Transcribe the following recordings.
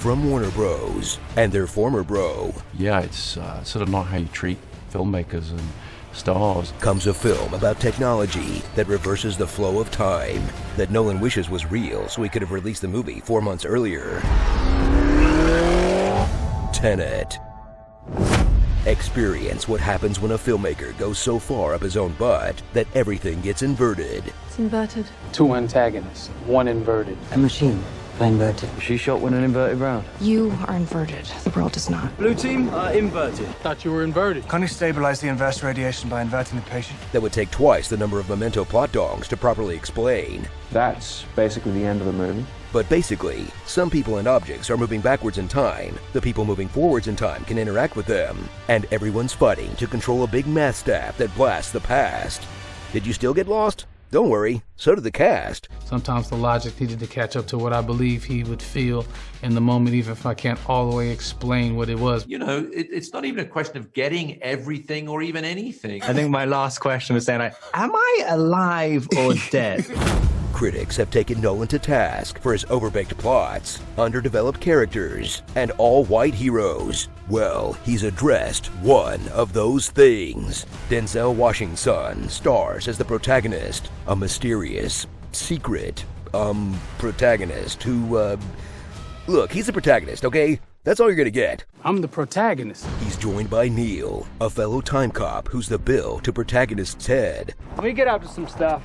from Warner Bros. And their former bro. Yeah, it's sort of not how you treat filmmakers and stars. Comes a film about technology that reverses the flow of time that Nolan wishes was real so he could have released the movie 4 months earlier. Tenet. Experience what happens when a filmmaker goes so far up his own butt that everything gets inverted. It's inverted. 2 antagonists, 1 inverted. A machine, inverted. She shot with an inverted round. You are inverted. The world is not. Blue team are inverted. Thought you were inverted. Can you stabilize the inverse radiation by inverting the patient? That would take twice the number of Memento plot dongs to properly explain. That's basically the end of the movie. But basically, some people and objects are moving backwards in time. The people moving forwards in time can interact with them. And everyone's fighting to control a big math staff that blasts the past. Did you still get lost? Don't worry, so did the cast. Sometimes the logic needed to catch up to what I believe he would feel in the moment, even if I can't all the way explain what it was. You know, it's not even a question of getting everything or even anything. I think my last question was saying, am I alive or dead? Critics have taken Nolan to task for his overbaked plots, underdeveloped characters, and all-white heroes. Well, he's addressed one of those things. Denzel Washington stars as the protagonist, a mysterious, secret, protagonist who, look, he's the protagonist, okay? That's all you're gonna get. I'm the protagonist. He's joined by Neil, a fellow time cop who's the bill to protagonist's head. Let me get after some stuff.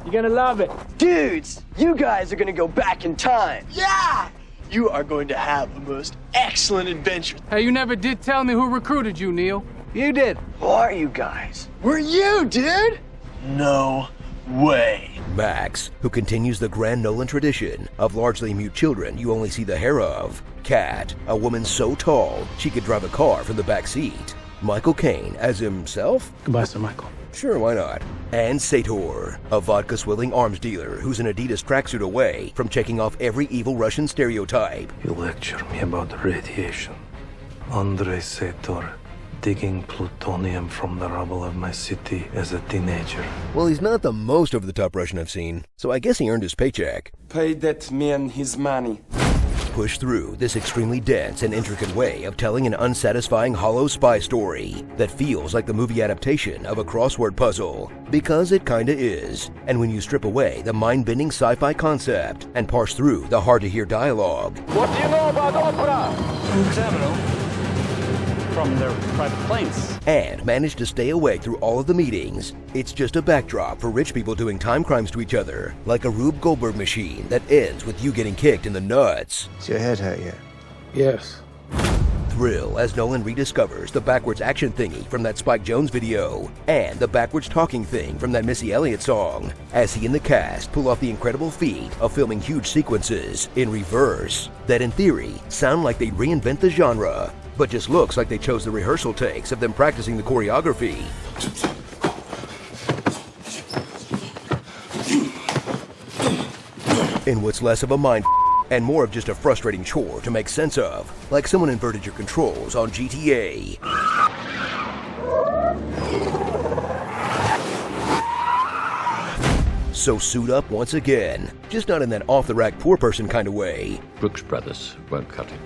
You're gonna love it. Dudes, you guys are gonna go back in time. Yeah! You are going to have the most excellent adventure. Hey, you never did tell me who recruited you, Neil. You did. Who are you guys? We're you, dude! No way. Max, who continues the grand Nolan tradition of largely mute children you only see the hair of. Kat, a woman so tall she could drive a car from the back seat. Michael Caine as himself? Goodbye, Sir Michael. Sure, why not? And Sator, a vodka-swilling arms dealer who's an Adidas tracksuit away from checking off every evil Russian stereotype. You lecture me about radiation. Andrei Sator, digging plutonium from the rubble of my city as a teenager. Well, he's not the most over-the-top Russian I've seen, so I guess he earned his paycheck. Pay that man his money. Push through this extremely dense and intricate way of telling an unsatisfying hollow spy story that feels like the movie adaptation of a crossword puzzle, because it kinda is. And when you strip away the mind-bending sci-fi concept and parse through the hard-to-hear dialogue. What do you know about opera? Terminal. From their private planes. And manage to stay awake through all of the meetings, it's just a backdrop for rich people doing time crimes to each other, like a Rube Goldberg machine that ends with you getting kicked in the nuts. Does your head hurt yet? Yes. Thrill as Nolan rediscovers the backwards action thingy from that Spike Jonze video, and the backwards talking thing from that Missy Elliott song, as he and the cast pull off the incredible feat of filming huge sequences in reverse that in theory sound like they reinvent the genre, but just looks like they chose the rehearsal takes of them practicing the choreography. In what's less of a mind and more of just a frustrating chore to make sense of, like someone inverted your controls on GTA. So suit up once again, just not in that off-the-rack poor person kind of way. Brooks Brothers won't cut it.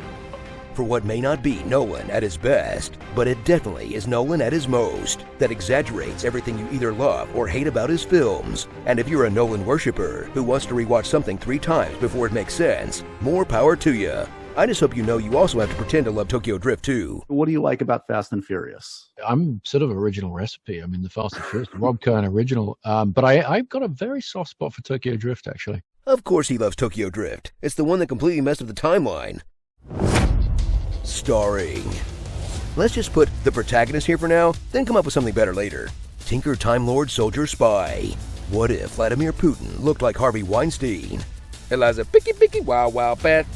For what may not be Nolan at his best, but it definitely is Nolan at his most, that exaggerates everything you either love or hate about his films. And if you're a Nolan worshiper who wants to rewatch something 3 times before it makes sense, more power to you. I just hope you know you also have to pretend to love Tokyo Drift too. What do you like about Fast and Furious? I'm sort of original recipe. I mean, the Fast and Furious, the Rob Cohen original. But I've got a very soft spot for Tokyo Drift, actually. Of course he loves Tokyo Drift. It's the one that completely messed up the timeline. Starring. Let's just put the protagonist here for now, then come up with something better later. Tinker Time Lord Soldier Spy. What if Vladimir Putin looked like Harvey Weinstein? Eliza Picky Wow Wow Pat.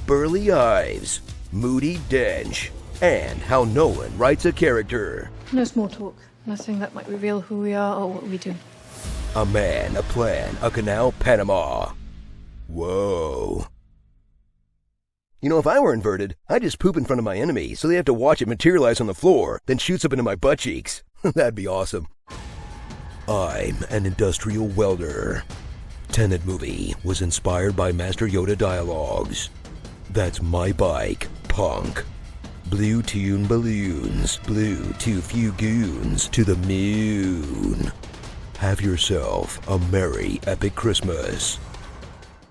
Burly Ives. Moody Dench. And how Nolan writes a character. No small talk. Nothing that might reveal who we are or what we do. A man, a plan, a canal, Panama. Whoa. You know, if I were inverted, I'd just poop in front of my enemy so they have to watch it materialize on the floor, then shoots up into my butt cheeks. That'd be awesome. I'm an industrial welder. Tenet movie was inspired by Master Yoda dialogues. That's my bike, punk. Blue tune balloons, blue too few goons to the moon. Have yourself a merry epic Christmas.